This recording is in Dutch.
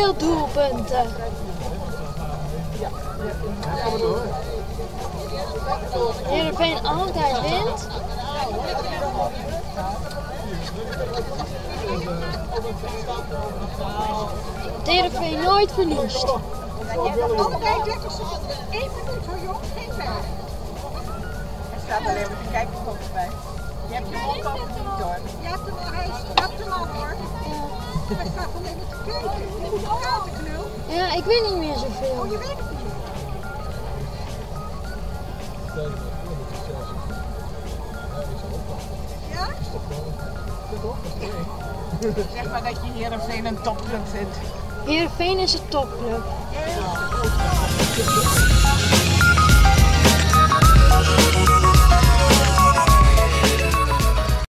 veel doelpunten. Heerenveen altijd wint. Heerenveen nooit verliest. Allebei 30 seconden. 1 minuut hoor jongens, geen verder. Er staat alleen maar de kijkerkop bij. Je hebt hem ook al niet door. Je hebt hem al, hij snapt hem al hoor. Hij staat alleen maar te kijken. Je moet ook aan de knul. Ja, ik weet niet meer zoveel. Oh, je weet het niet. Ja? Zeg maar dat je Heerenveen een topclub vindt. Heerenveen is een topclub. Ja.